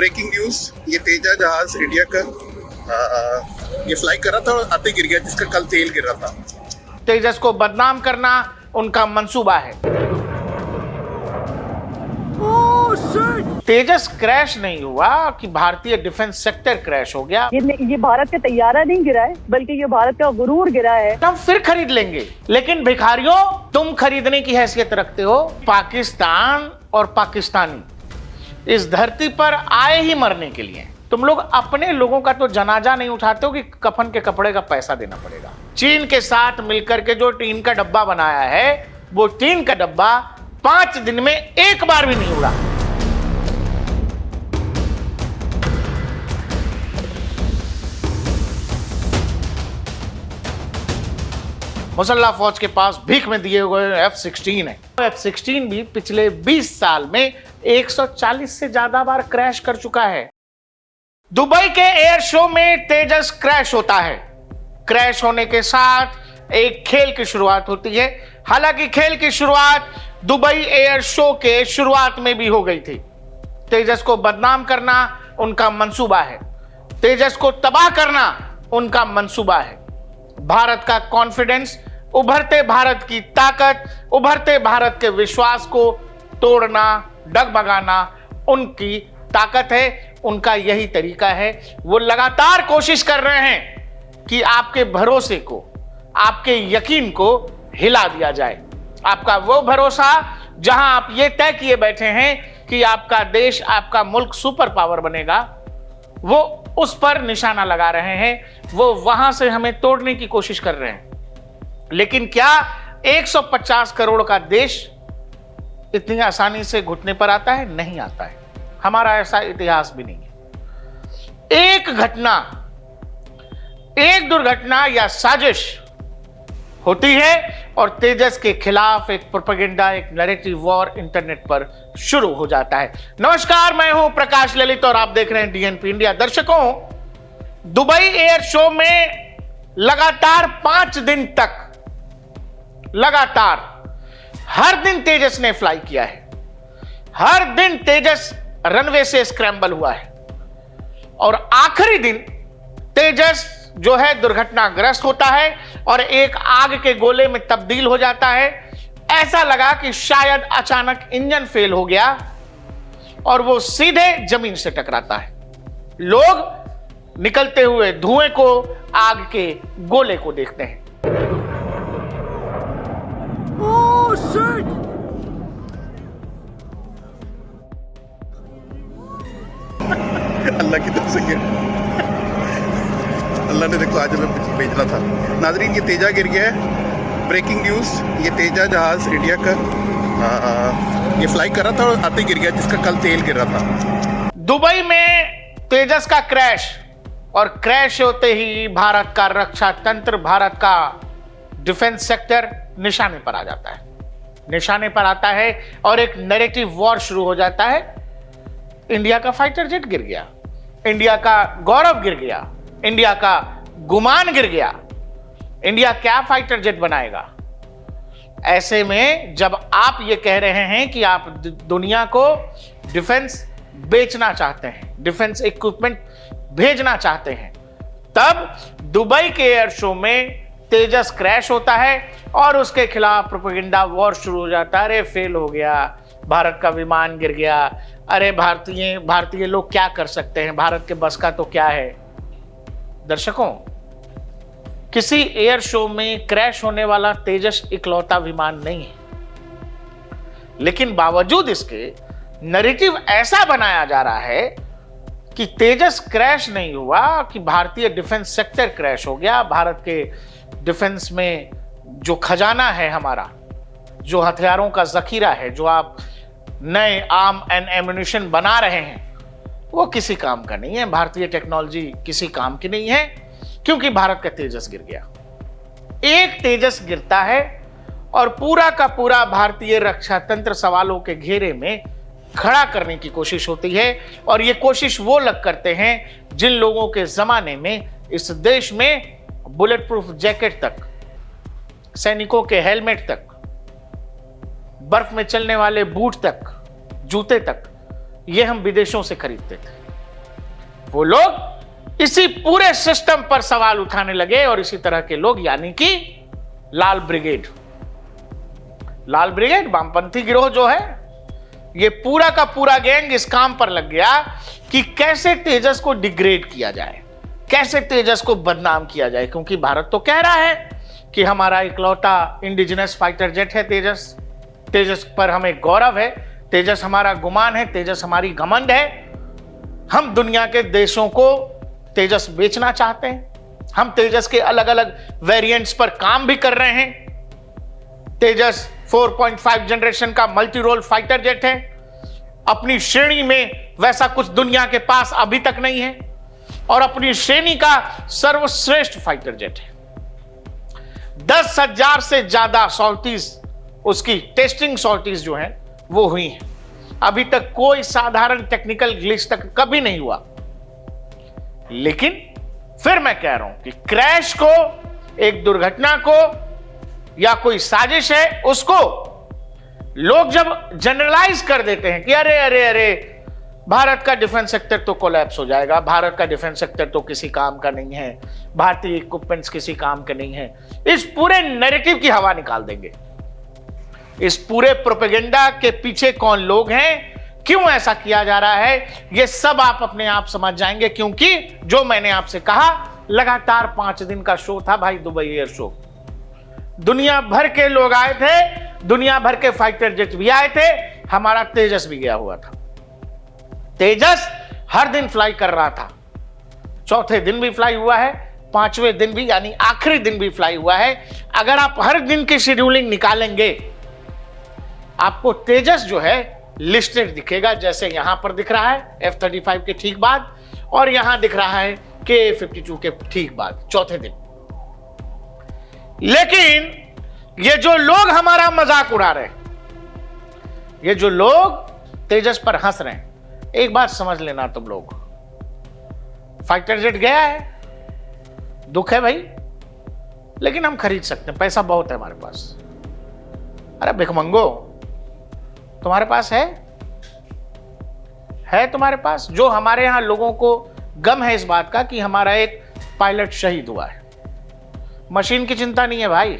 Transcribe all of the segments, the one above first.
Breaking news, ये तेजा जहाज India का ये फ्लाई कर रहा था और आते गिर गया, जिसका कल तेल गिर रहा था। तेजस को बदनाम करना उनका मंसूबा है। तेजस क्रैश नहीं हुआ कि भारतीय डिफेंस सेक्टर क्रैश हो गया। ये भारत का तैयारा नहीं गिरा है, बल्कि ये भारत का गुरूर गिरा है। हम फिर खरीद लेंगे, लेकिन भिखारियों, तुम खरीदने की हैसियत रखते हो। पाकिस्तान और पाकिस्तानी इस धरती पर आए ही मरने के लिए। तुम लोग अपने लोगों का तो जनाजा नहीं उठाते हो कि कफन के कपड़े का पैसा देना पड़ेगा। चीन के साथ मिलकर के जो टीन का डब्बा बनाया है, वो टीन का डब्बा 5 दिन में एक बार भी नहीं उड़ा। मुसल्ला फौज के पास भीख में दिए हुए F-16 है। F-16 भी पिछले 20 साल में 140 से ज्यादा बार क्रैश कर चुका है। दुबई के एयर शो में तेजस क्रैश होता है। क्रैश होने के साथ एक खेल की शुरुआत होती है। हालांकि खेल की शुरुआत दुबई एयर शो के शुरुआत में भी हो गई थी। तेजस को बदनाम करना उनका मंसूबा है। तेजस को तबाह करना उनका मंसूबा है। भारत का कॉन्फिडेंस, उभरते भारत की ताकत, उभरते भारत के विश्वास को तोड़ना, डगमगाना उनकी ताकत है। उनका यही तरीका है। वो लगातार कोशिश कर रहे हैं कि आपके भरोसे को, आपके यकीन को हिला दिया जाए। आपका वो भरोसा जहां आप ये तय किए बैठे हैं कि आपका देश, आपका मुल्क सुपर पावर बनेगा, वो उस पर निशाना लगा रहे हैं। वो वहां से हमें तोड़ने की कोशिश कर रहे हैं। लेकिन क्या 150 करोड़ का देश इतनी आसानी से घुटने पर आता है? नहीं आता है। हमारा ऐसा इतिहास भी नहीं है। एक घटना, एक दुर्घटना या साजिश होती है और तेजस के खिलाफ एक प्रोपेगेंडा, एक नैरेटिव वॉर इंटरनेट पर शुरू हो जाता है। नमस्कार, मैं हूं प्रकाश ललित और आप देख रहे हैं डीएनपी इंडिया। दर्शकों, दुबई एयर शो में लगातार 5 दिन तक, लगातार हर दिन तेजस ने फ्लाई किया है। हर दिन तेजस रनवे से स्क्रैम्बल हुआ है और आखिरी दिन तेजस जो है दुर्घटनाग्रस्त होता है और एक आग के गोले में तब्दील हो जाता है। ऐसा लगा कि शायद अचानक इंजन फेल हो गया और वो सीधे जमीन से टकराता है। लोग निकलते हुए धुएं को, आग के गोले को देखते हैं। अल्लाह की तरफ से गिर, अल्लाह ने देखो आज हमें भेजना था। नाजरीन, ये तेजा गिर गया है। ब्रेकिंग न्यूज, ये तेजा जहाज इंडिया का ये फ्लाई कर रहा था और आते गिर गया, जिसका कल तेल गिर रहा था। दुबई में तेजस का क्रैश, और क्रैश होते ही भारत का रक्षा तंत्र, भारत का डिफेंस सेक्टर निशाने पर आ जाता है। निशाने पर आता है और एक नैरेटिव वॉर शुरू हो जाता है। इंडिया का फाइटर जेट गिर गया, इंडिया का गौरव गिर गया, इंडिया का गुमान गिर गया। इंडिया क्या फाइटर जेट बनाएगा? ऐसे में जब आप ये कह रहे हैं कि आप दुनिया को डिफेंस बेचना चाहते हैं, डिफेंस इक्विपमेंट भेजना चाहते हैं, तब दुबई के एयर शो में तेजस क्रैश होता है और उसके खिलाफ प्रोपेगेंडा वॉर शुरू हो जाता है। अरे फेल हो गया, भारत का विमान गिर गया, अरे भारतीय लोग क्या कर सकते हैं, भारत के बस का तो क्या है। दर्शकों, किसी एयर शो में क्रैश होने वाला तेजस इकलौता विमान नहीं है, लेकिन बावजूद इसके नैरेटिव ऐसा बनाया जा रहा है कि तेजस क्रैश नहीं हुआ कि भारतीय डिफेंस सेक्टर क्रैश हो गया। भारत के डिफेंस में जो खजाना है हमारा, जो हथियारों का जखीरा है, जो आप नए आर्म एंड एम्युनिशन बना रहे हैं, वो किसी काम का नहीं है। भारतीय टेक्नोलॉजी किसी काम की नहीं है, क्योंकि भारत का तेजस गिर गया। एक तेजस गिरता है और पूरा का पूरा भारतीय रक्षा तंत्र सवालों के घेरे में खड़ा करने की कोशिश होती है। और ये कोशिश वो लोग करते हैं जिन लोगों के जमाने में इस देश में बुलेट प्रूफ जैकेट तक, सैनिकों के हेलमेट तक, बर्फ में चलने वाले बूट तक, जूते तक, ये हम विदेशों से खरीदते थे। वो लोग इसी पूरे सिस्टम पर सवाल उठाने लगे और इसी तरह के लोग यानी कि लाल ब्रिगेड वामपंथी गिरोह जो है, ये पूरा का पूरा गैंग इस काम पर लग गया कि कैसे तेजस को डिग्रेड किया जाए, कैसे तेजस को बदनाम किया जाए। क्योंकि भारत तो कह रहा है कि हमारा इकलौता इंडिजिनस फाइटर जेट है तेजस पर हमें गौरव है, तेजस हमारा गुमान है, तेजस हमारी घमंड है। हम दुनिया के देशों को तेजस बेचना चाहते हैं। हम तेजस के अलग अलग वेरिएंट्स पर काम भी कर रहे हैं। तेजस 4.5 जनरेशन का मल्टी रोल फाइटर जेट है। अपनी श्रेणी में वैसा कुछ दुनिया के पास अभी तक नहीं है और अपनी श्रेणी का सर्वश्रेष्ठ फाइटर जेट है। 10,000 से ज्यादा सॉर्टीज, उसकी टेस्टिंग सॉर्टीज जो हैं वो हुई हैं। अभी तक कोई साधारण टेक्निकल ग्लिच तक कभी नहीं हुआ। लेकिन फिर मैं कह रहा हूं कि क्रैश को, एक दुर्घटना को या कोई साजिश है उसको लोग जब जनरलाइज कर देते हैं कि अरे अरे अरे भारत का डिफेंस सेक्टर तो कोलैप्स हो जाएगा, भारत का डिफेंस सेक्टर तो किसी काम का नहीं है, भारतीय इक्विपमेंट्स किसी काम के नहीं है, इस पूरे नैरेटिव की हवा निकाल देंगे। इस पूरे प्रोपेगेंडा के पीछे कौन लोग हैं, क्यों ऐसा किया जा रहा है, ये सब आप अपने आप समझ जाएंगे। क्योंकि जो मैंने आपसे कहा, लगातार 5 दिन का शो था भाई, दुबई एयर शो। दुनिया भर के लोग आए थे, दुनिया भर के फाइटर जेट भी आए थे, हमारा तेजस भी गया हुआ था। तेजस हर दिन फ्लाई कर रहा था। चौथे दिन भी फ्लाई हुआ है, 5वें दिन भी यानी आखिरी दिन भी फ्लाई हुआ है। अगर आप हर दिन की शेड्यूलिंग निकालेंगे, आपको तेजस जो है लिस्टेड दिखेगा, जैसे यहां पर दिख रहा है F-35 के ठीक बाद, और यहां दिख रहा है KA-52 के ठीक बाद, चौथे दिन। लेकिन ये जो लोग हमारा मजाक उड़ा रहे हैं, ये जो लोग तेजस पर हंस रहे हैं, एक बात समझ लेना तुम लोग, फाइटर जेट गया है, दुख है भाई, लेकिन हम खरीद सकते हैं, पैसा बहुत है हमारे पास। अरे भिखमंगो, तुम्हारे पास है तुम्हारे पास? जो हमारे यहां लोगों को गम है इस बात का कि हमारा एक पायलट शहीद हुआ है। मशीन की चिंता नहीं है भाई,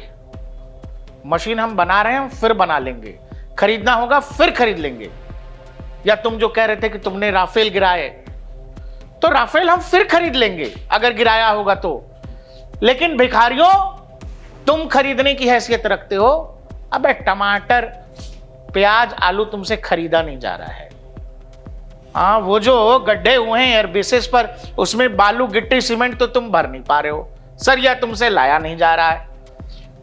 मशीन हम बना रहे हैं, फिर बना लेंगे, खरीदना होगा फिर खरीद लेंगे। या तुम जो कह रहे थे कि तुमने राफेल गिराए, तो राफेल हम फिर खरीद लेंगे अगर गिराया होगा तो। लेकिन भिखारियों, तुम खरीदने की हैसियत रखते हो, अबे टमाटर प्याज आलू तुमसे खरीदा नहीं जा रहा है। हाँ, वो जो गड्ढे हुए हैं एयर बेसिस पर, उसमें बालू गिट्टी सीमेंट तो तुम भर नहीं पा रहे हो, सरिया तुमसे लाया नहीं जा रहा है।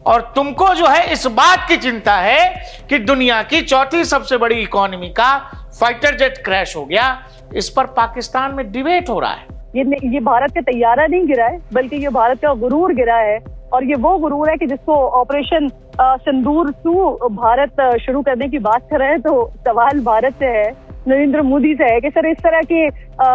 और तुमको जो है इस बात की चिंता है कि दुनिया की चौथी सबसे बड़ी इकोनॉमी का फाइटर जेट क्रैश हो गया। इस पर पाकिस्तान में डिबेट हो रहा है। ये भारत का तैयारा नहीं गिरा है, बल्कि ये भारत का गुरूर गिरा है। और ये वो गुरूर है कि जिसको ऑपरेशन सिंदूर 2 भारत शुरू करने की बात कर रहे हैं। तो सवाल भारत से है, नरेंद्र मोदी से है कि सर, इस तरह की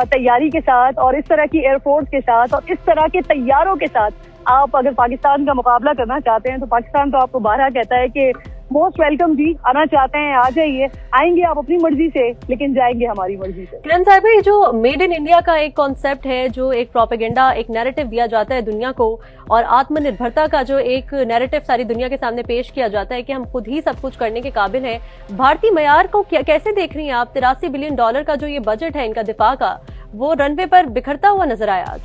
तैयारी के साथ और इस तरह की एयरफोर्स के साथ और इस तरह के तैयारों के साथ आप अगर पाकिस्तान का मुकाबला करना चाहते हैं, तो पाकिस्तान तो आपको बारहा कहता है कि मोस्ट वेलकम जी, आना चाहते हैं आ जाइए, आएंगे आप अपनी मर्जी से, लेकिन जाएंगे हमारी मर्जी से। किरण साहब, ये जो मेड इन इंडिया का एक कॉन्सेप्ट है, जो एक प्रोपेगेंडा, एक नैरेटिव दिया जाता है दुनिया को, और आत्मनिर्भरता का जो एक नैरेटिव सारी दुनिया के सामने पेश किया जाता है कि हम खुद ही सब कुछ करने के काबिल हैं, भारतीय मयार को कैसे देख रही हैं आप? $83 बिलियन का जो ये बजट है इनका दिफा का, वो रनवे पर बिखरता हुआ नजर आया आज।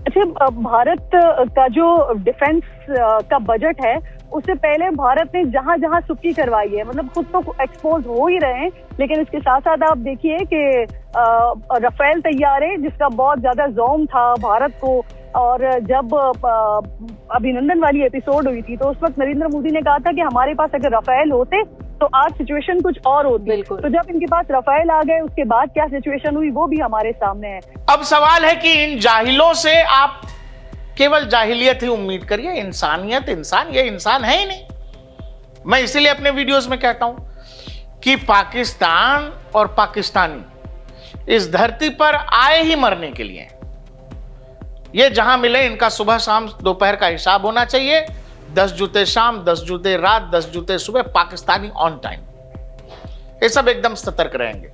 अच्छा, भारत का जो डिफेंस का बजट है, उससे पहले भारत ने जहां जहां सुक्की करवाई है, मतलब खुद तो एक्सपोज हो ही रहे हैं, लेकिन इसके साथ साथ आप देखिए कि राफेल तैयारे, जिसका बहुत ज्यादा जोम था भारत को, और जब अभिनंदन वाली एपिसोड हुई थी, तो उस वक्त नरेंद्र मोदी ने कहा था कि हमारे पास अगर राफेल होते तो आज सिचुएशन कुछ और होती। तो जब इनके पास राफेल आ गए, उसके बाद क्या सिचुएशन हुई वो भी हमारे सामने है। अब सवाल है कि इन जाहिलों से आप केवल जाहिलियत ही उम्मीद करिए, इंसानियत, ये इंसान है ही नहीं। मैं इसीलिए अपने वीडियोस में कहता हूं कि पाकिस्तान और पाकिस्तानी इस धरती पर आए ही मरने के लिए। ये जहां मिले, इनका सुबह शाम दोपहर का हिसाब होना चाहिए। 10 जूते शाम, 10 जूते रात, 10 जूते सुबह, पाकिस्तानी ऑन टाइम। ये सब एकदम सतर्क रहेंगे,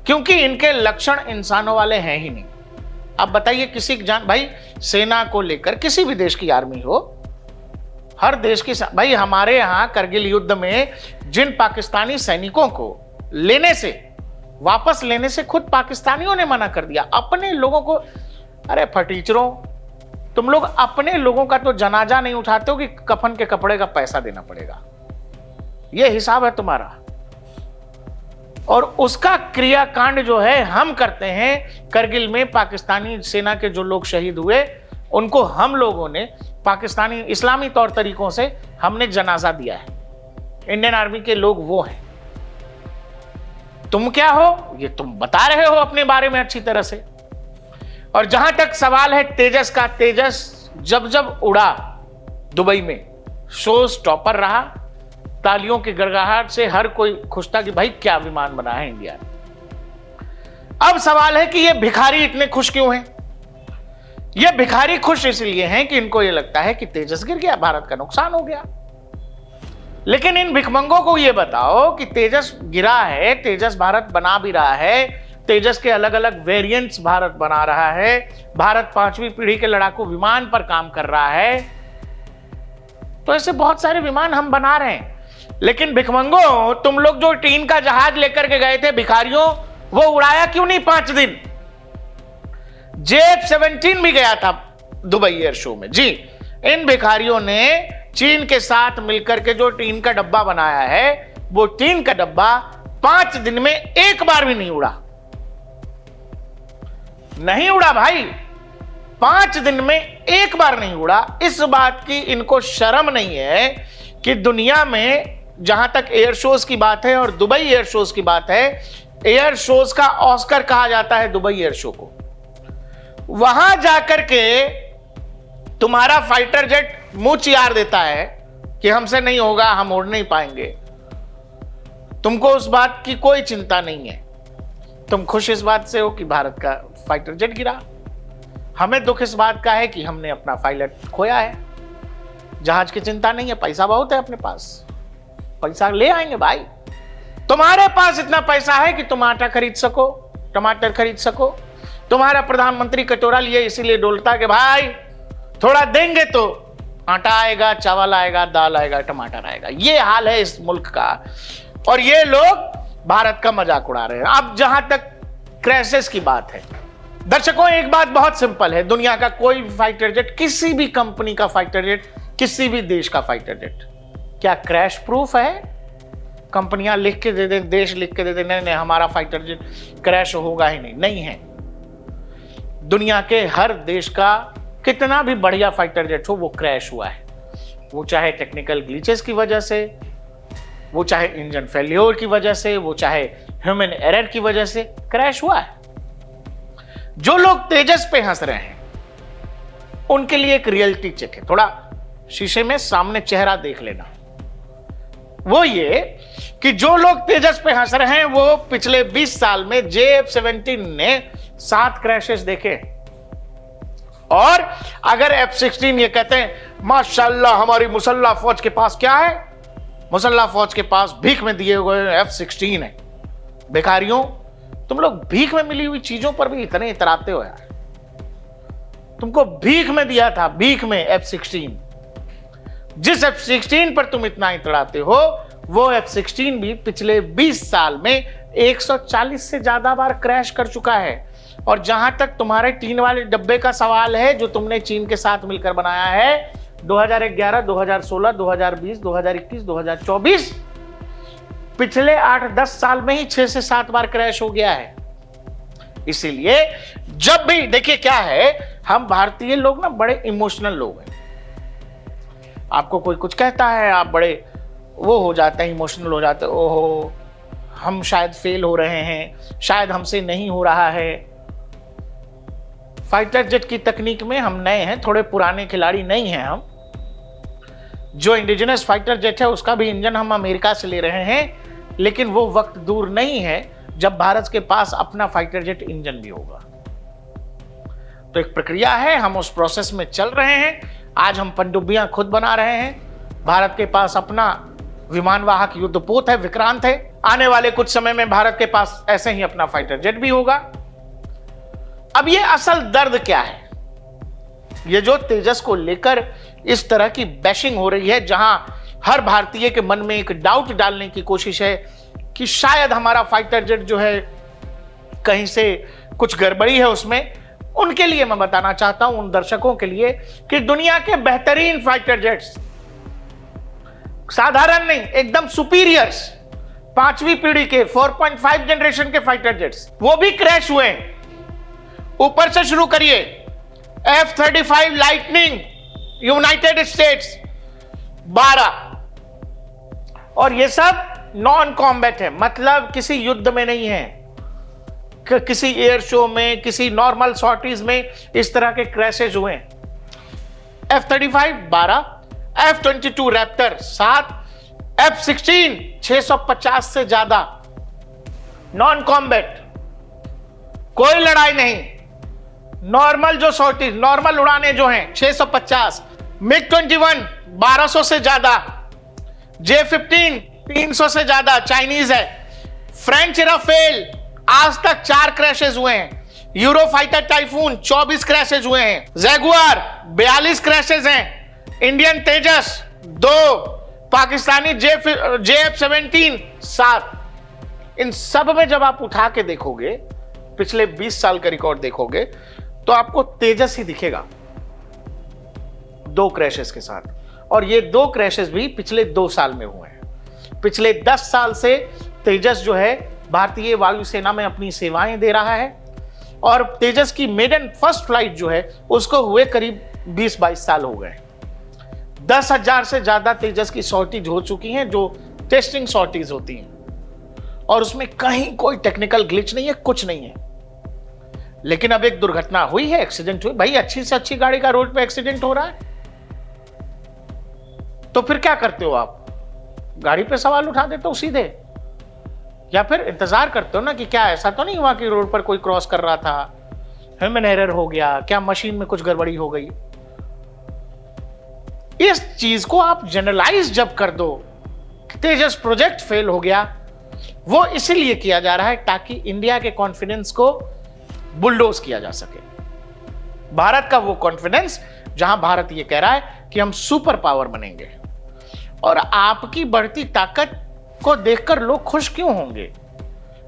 क्योंकि इनके लक्षण इंसानों वाले हैं ही नहीं। अब बताइए किसी जान भाई, सेना को लेकर किसी भी देश की आर्मी हो, हर देश की भाई, हमारे यहां करगिल युद्ध में जिन पाकिस्तानी सैनिकों को लेने से, वापस लेने से खुद पाकिस्तानियों ने मना कर दिया। अपने लोगों को, अरे फटीचरों, तुम लोग अपने लोगों का तो जनाजा नहीं उठाते हो कि कफन के कपड़े का पैसा देना पड़ेगा। यह हिसाब है तुम्हारा। और उसका क्रियाकांड जो है हम करते हैं। करगिल में पाकिस्तानी सेना के जो लोग शहीद हुए, उनको हम लोगों ने पाकिस्तानी इस्लामी तौर तरीकों से हमने जनाजा दिया है। इंडियन आर्मी के लोग वो हैं। तुम क्या हो, ये तुम बता रहे हो अपने बारे में अच्छी तरह से। और जहां तक सवाल है तेजस का, तेजस जब जब उड़ा दुबई में, शो स्टॉपर रहा। तालियों की गड़गड़ाहट से हर कोई खुश था कि भाई क्या विमान बना है इंडिया ने। अब सवाल है कि ये भिखारी इतने खुश क्यों हैं? ये भिखारी खुश इसलिए हैं कि इनको ये लगता है कि तेजस गिर गया, भारत का नुकसान हो गया। लेकिन इन भिखमंगों को ये बताओ कि तेजस गिरा है, तेजस भारत बना भी रहा है, तेजस के अलग अलग वेरिएंट्स भारत बना रहा है, भारत 5वीं पीढ़ी के लड़ाकू विमान पर काम कर रहा है। तो ऐसे बहुत सारे विमान हम बना रहे हैं। लेकिन भिखमंगो, तुम लोग जो टीन का जहाज लेकर के गए थे भिखारियों, वो उड़ाया क्यों नहीं 5 दिन? F-17 भी गया था दुबई एयर शो में। जी, इन भिखारियों ने चीन के साथ मिलकर के जो टीन का डब्बा बनाया है, वो टीन का डब्बा 5 दिन में एक बार भी नहीं उड़ा। नहीं उड़ा भाई, 5 दिन में एक बार नहीं उड़ा। इस बात की इनको शर्म नहीं है कि दुनिया में जहां तक एयर शोज की बात है और दुबई एयर शोज की बात है, एयर शोज का ऑस्कर कहा जाता है दुबई एयर शो को। वहां जाकर के तुम्हारा फाइटर जेट मुंह चियार देता है कि हमसे नहीं होगा, हम उड़ नहीं पाएंगे। तुमको उस बात की कोई चिंता नहीं है। तुम खुश इस बात से हो कि भारत का फाइटर जेट गिरा। हमें दुख इस बात का है कि हमने अपना पायलट खोया है। जहाज की चिंता नहीं है, पैसा बहुत है अपने पास, पैसा ले आएंगे भाई। तुम्हारे पास इतना पैसा है कि तुम आटा खरीद सको, टमाटर खरीद सको। तुम्हारा प्रधानमंत्री कटोरा लिए इसीलिए डोलता कि भाई थोड़ा देंगे तो आटा आएगा, चावल आएगा, दाल आएगा, टमाटर आएगा। ये हाल है इस मुल्क का। और ये लोग भारत का मजाक उड़ा रहे हैं। अब जहां तक क्रैशेस की बात है, दर्शकों, एक बात बहुत सिंपल है। दुनिया का कोई भी फाइटर जेट, किसी भी कंपनी का फाइटर जेट, किसी भी देश का फाइटर जेट, क्या क्रैश प्रूफ है? कंपनियां लिख के दे दें, देश लिख के दे दें, नहीं हमारा फाइटर जेट क्रैश होगा ही नहीं, नहीं है। दुनिया के हर देश का कितना भी बढ़िया फाइटर जेट हो, वो क्रैश हुआ है। वो चाहे टेक्निकल ग्लिचेस की वजह से, वो चाहे इंजन फेल्योर की वजह से, वो चाहे ह्यूमन एरर की वजह से क्रैश हुआ है। जो लोग तेजस पे हंस रहे हैं, उनके लिए एक रियलिटी चेक है। थोड़ा शीशे में सामने चेहरा देख लेना। वो ये कि जो लोग तेजस पे हंस रहे हैं, वो पिछले 20 साल में F-17 ने 7 क्रैशेस देखे। और अगर F-16 ये कहते हैं माशाल्लाह हमारी मुसल्ला फौज के पास क्या है, मुसल्ला फौज के पास भीख में दिए हुए F-16 है। भिखारियों, तुम लोग भीख में मिली हुई चीजों पर भी इतने इतराते हो यार। तुमको भीख में दिया था, भीख में F-16। जिस F-16 पर तुम इतना इतराते हो, वो F-16 भी पिछले 20 साल में 140 से ज्यादा बार क्रैश कर चुका है। और जहां तक तुम्हारे टीन वाले डब्बे का सवाल है, जो तुमने चीन के साथ मिलकर बनाया है, 2011, 2016, 2020, 2021, 2024, पिछले 8-10 साल में ही 6 से 7 बार क्रैश हो गया है। इसीलिए जब भी देखिए क्या है, हम भारतीय लोग ना बड़े इमोशनल लोग हैं। आपको कोई कुछ कहता है, आप बड़े वो हो जाते हैं, इमोशनल हो जाते हैं। ओहो, हम शायद फेल हो रहे हैं, शायद हमसे नहीं हो रहा है। फाइटर जेट की तकनीक में हम नए हैं, थोड़े पुराने खिलाड़ी नहीं हैं हम। जो इंडिजिनस फाइटर जेट है, उसका भी इंजन हम अमेरिका से ले रहे हैं, लेकिन वो वक्त दूर नहीं है जब भारत के पास अपना फाइटर जेट इंजन भी होगा। तो एक प्रक्रिया है, हम उस प्रोसेस में चल रहे हैं। आज हम पनडुब्बियां खुद बना रहे हैं। भारत के पास अपना विमानवाहक युद्धपोत है, विक्रांत है। आने वाले कुछ समय में भारत के पास ऐसे ही अपना फाइटर जेट भी होगा। अब ये असल दर्द क्या है? ये जो तेजस को लेकर इस तरह की बैशिंग हो रही है, जहां हर भारतीय के मन में एक डाउट डालने की कोशिश है कि शायद हमारा फाइटर जेट जो है कहीं से कुछ गड़बड़ी है उसमें, उनके लिए मैं बताना चाहता हूं, उन दर्शकों के लिए, कि दुनिया के बेहतरीन फाइटर जेट्स, साधारण नहीं, एकदम सुपीरियर्स, 5वीं पीढ़ी के 4.5 जनरेशन के फाइटर जेट्स, वो भी क्रैश हुए हैं। ऊपर से शुरू करिए, F-35 लाइटनिंग यूनाइटेड स्टेट्स 12, और ये सब नॉन कॉम्बैट है, मतलब किसी युद्ध में नहीं है, किसी एयर शो में, किसी नॉर्मल सॉर्टीज में इस तरह के क्रैशेज हुए। F-35 12, F-22 रैप्टर 7, F-16 650 से ज्यादा, नॉन कॉम्बैट, कोई लड़ाई नहीं, नॉर्मल जो सॉर्टीज, नॉर्मल उड़ाने जो हैं 650, MiG-21 1200 से ज्यादा, J-15 300 से ज्यादा चाइनीज है, फ्रेंच राफेल आज तक 4 क्रैशेज हुए हैं, यूरोफाइटर टाइफून 24 क्रैशेज हुए हैं, जैगुआर 42 क्रैशेज हैं, इंडियन तेजस 2, पाकिस्तानी JF-17 7। इन सब में जब आप उठा के देखोगे, पिछले 20 साल का रिकॉर्ड देखोगे, तो आपको तेजस ही दिखेगा 2 क्रैशेस के साथ। और ये 2 क्रैशेस भी पिछले 2 साल में हुए हैं। पिछले 10 साल से तेजस जो है भारतीय वायुसेना में अपनी सेवाएं दे रहा है, और तेजस की मेडन फर्स्ट फ्लाइट जो है उसको हुए करीब 20-22 साल हो गए। 10,000 से ज्यादा तेजस की सॉर्टीज हो चुकी हैं, जो टेस्टिंग सॉर्टीज होती हैं, और उसमें कहीं कोई टेक्निकल ग्लिच नहीं है, कुछ नहीं है। लेकिन अब एक दुर्घटना हुई है, एक्सीडेंट हुई। भाई, अच्छी से अच्छी गाड़ी का रोड पे एक्सीडेंट हो रहा है, तो फिर क्या करते हो आप? गाड़ी पे सवाल उठा देते हो सीधे, या फिर इंतजार करते हो ना कि क्या ऐसा तो नहीं हुआ कि रोड पर कोई क्रॉस कर रहा था, ह्यूमन एरर हो गया, क्या मशीन में कुछ गड़बड़ी हो गई। इस चीज को आप जनरलाइज जब कर दो, तेजस प्रोजेक्ट फेल हो गया, वो इसीलिए किया जा रहा है ताकि इंडिया के कॉन्फिडेंस को बुलडोज किया जा सके। भारत का वो कॉन्फिडेंस जहां भारत ये कह रहा है कि हम सुपर पावर बनेंगे, और आपकी बढ़ती ताकत को देखकर लोग खुश क्यों होंगे?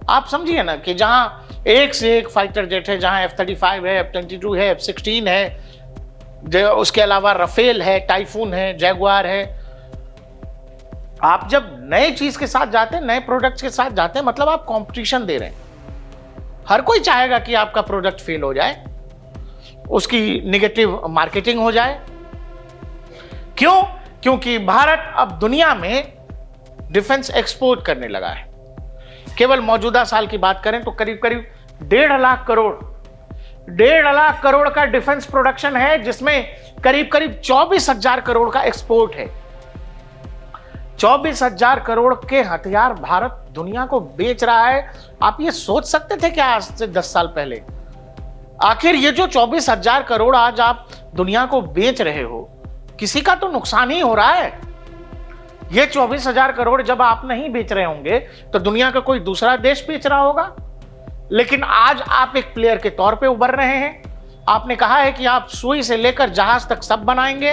आप समझिए ना कि जहां एक से एक फाइटर जेट है, जहां F-35 है, F-22 है, F-16 है, उसके अलावा राफेल है, टाइफून है, जैगुआर है। आप जब नए चीज के साथ जाते हैं, नए प्रोडक्ट्स के साथ जाते हैं, मतलब आप कंपटीशन दे रहे हैं। हर कोई चाहेगा कि आपका प्रोडक्ट फेल हो जाए, उसकी नेगेटिव मार्केटिंग हो जाए। क्यों? क्योंकि भारत अब दुनिया में डिफेंस एक्सपोर्ट करने लगा है। केवल मौजूदा साल की बात करें तो करीब करीब 1.5 लाख करोड़ का डिफेंस प्रोडक्शन है, जिसमें करीब करीब 24,000 करोड़ का एक्सपोर्ट है। 24,000 करोड़ के हथियार भारत दुनिया को बेच रहा है। आप ये सोच सकते थे क्या आज से 10 साल पहले? आखिर ये जो 24,000 करोड़ आज आप दुनिया को बेच रहे हो, किसी का तो नुकसान ही हो रहा है। ये 24,000 करोड़ जब आप नहीं बेच रहे होंगे तो दुनिया का कोई दूसरा देश बेच रहा होगा। लेकिन आज आप एक प्लेयर के तौर पे उभर रहे हैं। आपने कहा है कि आप सुई से लेकर जहाज तक सब बनाएंगे।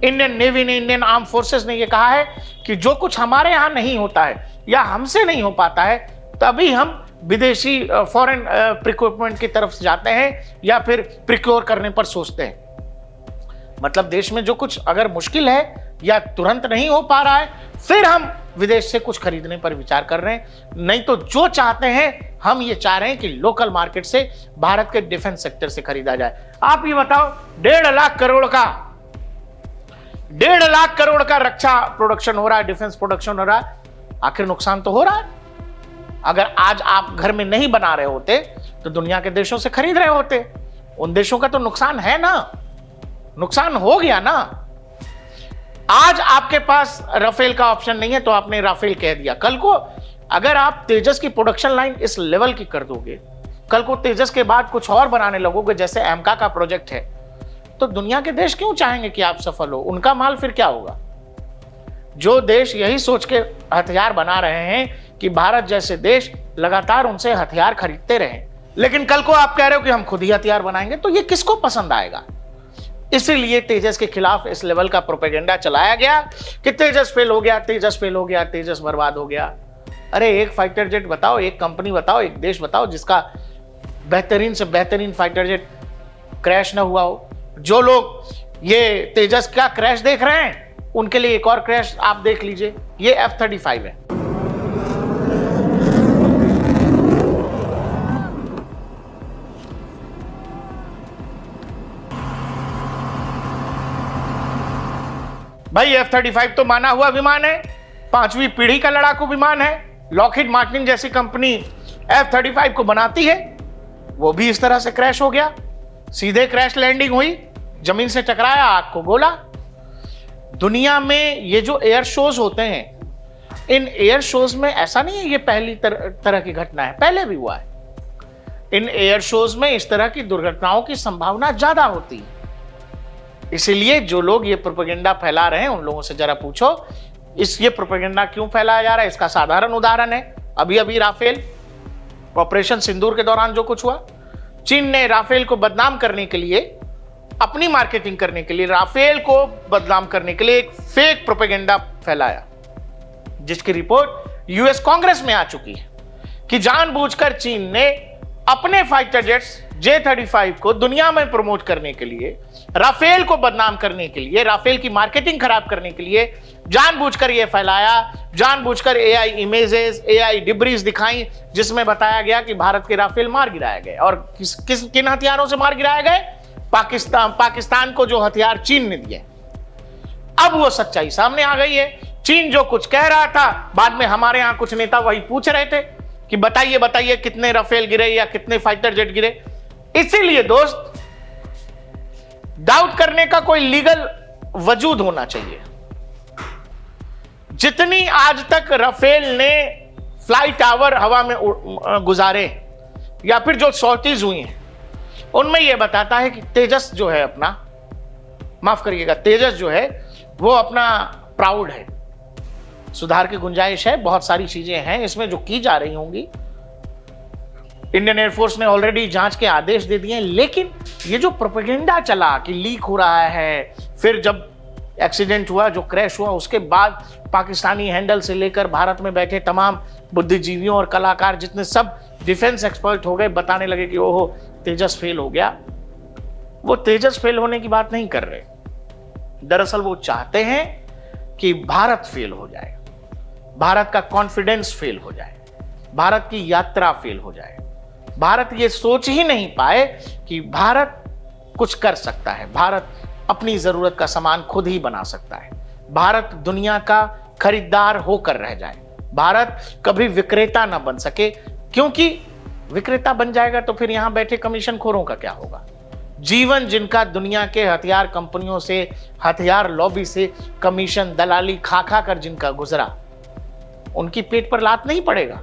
इंडियन नेवी ने, इंडियन आर्म फोर्सेस ने यह कहा है कि जो कुछ हमारे यहां नहीं होता है या हमसे नहीं हो पाता है, तभी हम विदेशी फॉरेन प्रिक्योरमेंट की तरफ जाते हैं या फिर प्रिक्योर करने पर सोचते हैं। मतलब देश में जो कुछ अगर मुश्किल है या तुरंत नहीं हो पा रहा है, फिर हम विदेश से कुछ खरीदने पर विचार कर रहे हैं। नहीं तो जो चाहते हैं, हम ये चाह रहे हैं कि लोकल मार्केट से, भारत के डिफेंस सेक्टर से खरीदा जाए। आप ये बताओ, 1.5 लाख करोड़ का रक्षा प्रोडक्शन हो रहा है, डिफेंस प्रोडक्शन हो रहा है, आखिर नुकसान तो हो रहा है। अगर आज आप घर में नहीं बना रहे होते तो दुनिया के देशों से खरीद रहे होते। उन देशों का तो नुकसान है ना, नुकसान हो गया ना। आज आपके पास राफेल का ऑप्शन नहीं है तो आपने राफेल कह दिया। कल को अगर आप तेजस की प्रोडक्शन लाइन इस लेवल की कर दोगे, कल को तेजस के बाद कुछ और बनाने लगोगे, जैसे एमका का प्रोजेक्ट है, तो दुनिया के देश क्यों चाहेंगे कि आप सफल हो? उनका माल फिर क्या होगा? जो देश यही सोच के हथियार बना रहे हैं कि भारत जैसे देश लगातार उनसे हथियार खरीदते रहे, लेकिन कल को आप कह रहे हो कि हम खुद ही हथियार बनाएंगे, तो ये किसको पसंद आएगा? इसीलिए तेजस के खिलाफ इस लेवल का प्रोपेगेंडा चलाया गया कि तेजस फेल हो गया, तेजस फेल हो गया, तेजस बर्बाद हो गया। अरे एक फाइटर जेट बताओ, एक कंपनी बताओ, एक देश बताओ जिसका बेहतरीन से बेहतरीन फाइटर जेट क्रैश ना हुआ हो। जो लोग ये तेजस का क्रैश देख रहे हैं, उनके लिए एक और क्रैश आप देख लीजिए, ये F-35 है। भाई F-35 तो माना हुआ विमान है, 5वीं पीढ़ी का लड़ाकू विमान है। लॉकहीड मार्टिन जैसी कंपनी F-35 को बनाती है, वो भी इस तरह से क्रैश हो गया। सीधे क्रैश लैंडिंग हुई, जमीन से टकराया, आग को गोला। दुनिया में ये जो एयर शोज होते हैं, इन एयर शोज में ऐसा नहीं है ये पहली तरह की घटना है, पहले भी हुआ है। इन एयर शोज में इस तरह की दुर्घटनाओं की संभावना ज्यादा होती है। इसीलिए जो लोग ये प्रोपेगेंडा फैला रहे हैं, उन लोगों से जरा पूछो ये प्रोपेगेंडा क्यों फैलाया जा रहा है। इसका साधारण उदाहरण है अभी अभी राफेल ऑपरेशन सिंदूर के दौरान जो कुछ हुआ। चीन ने राफेल को बदनाम करने के लिए, अपनी मार्केटिंग करने के लिए, राफेल को बदनाम करने के लिए एक फेक प्रोपेगेंडा फैलाया, जिसकी रिपोर्ट यूएस कांग्रेस में आ चुकी है कि जानबूझकर चीन ने अपने फाइटर जेट्स J-35 को दुनिया में प्रमोट करने के लिए, राफेल को बदनाम करने के लिए, राफेल की मार्केटिंग खराब करने के लिए जानबूझकर यह फैलाया। जानबूझकर AI इमेजेस, AI डिब्रीज दिखाई, जिसमें बताया गया कि भारत के राफेल मार गिराए गए। और किन हथियारों से मार गिराए गए? पाकिस्तान को जो हथियार चीन ने दिए। अब वो सच्चाई सामने आ गई है। चीन जो कुछ कह रहा था, बाद में हमारे यहां कुछ नेता वही पूछ रहे थे कि बताइए बताइए कितने राफेल गिरे या कितने फाइटर जेट गिरे। इसीलिए दोस्त, डाउट करने का कोई लीगल वजूद होना चाहिए। जितनी आज तक राफेल ने फ्लाइट आवर हवा में गुजारे या फिर जो सॉर्टीज हुई हैं, उनमें यह बताता है कि तेजस जो है अपना, माफ करिएगा, तेजस जो है वो अपना प्राउड है। सुधार की गुंजाइश है, बहुत सारी चीजें हैं इसमें जो की जा रही होंगी। इंडियन एयरफोर्स ने ऑलरेडी जांच के आदेश दे दिए हैं, लेकिन ये जो प्रोपेगेंडा चला कि लीक हो रहा है, फिर जब एक्सीडेंट हुआ, जो क्रैश हुआ, उसके बाद पाकिस्तानी हैंडल से लेकर भारत में बैठे तमाम बुद्धिजीवियों और कलाकार जितने सब डिफेंस एक्सपर्ट हो गए, बताने लगे कि ओहो तेजस फेल हो गया। वो तेजस फेल होने की बात नहीं कर रहे। दरअसल वो चाहते हैं कि भारत फेल हो जाए, भारत का कॉन्फिडेंस फेल हो जाए, भारत की यात्रा फेल हो जाए। भारत ये सोच ही नहीं पाए कि भारत कुछ कर सकता है, भारत अपनी जरूरत का सामान खुद ही बना सकता है, भारत दुनिया का खरीदार होकर रह जाए, भारत कभी विक्रेता ना बन सके, क्योंकि विक्रेता बन जाएगा तो फिर यहां बैठे कमीशन खोरों का क्या होगा। जीवन जिनका दुनिया के हथियार कंपनियों से, हथियार लॉबी से कमीशन दलाली खा खा कर जिनका गुजरा, उनकी पेट पर लात नहीं पड़ेगा,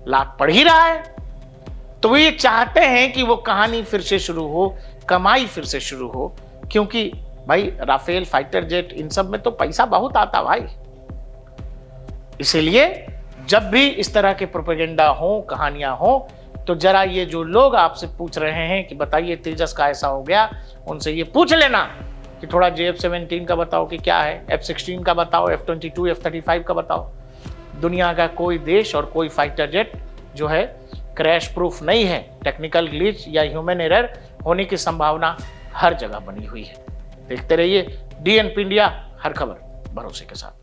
लात पड़ ही रहा है। तो वो ये चाहते हैं कि वो कहानी फिर से शुरू हो, कमाई फिर से शुरू हो, क्योंकि भाई राफेल, फाइटर जेट, इन सब में तो पैसा बहुत आता भाई। इसीलिए जब भी इस तरह के प्रोपेगेंडा हो, कहानियां हो, तो जरा ये जो लोग आपसे पूछ रहे हैं कि बताइए तेजस का ऐसा हो गया, उनसे ये पूछ लेना कि थोड़ा F-17 का बताओ कि क्या है, F-16 का बताओ, F-22, F-35 का बताओ। दुनिया का कोई देश और कोई फाइटर जेट जो है क्रैश प्रूफ नहीं है। टेक्निकल ग्लिच या ह्यूमन एरर होने की संभावना हर जगह बनी हुई है। देखते रहिए DNP इंडिया, हर खबर भरोसे के साथ।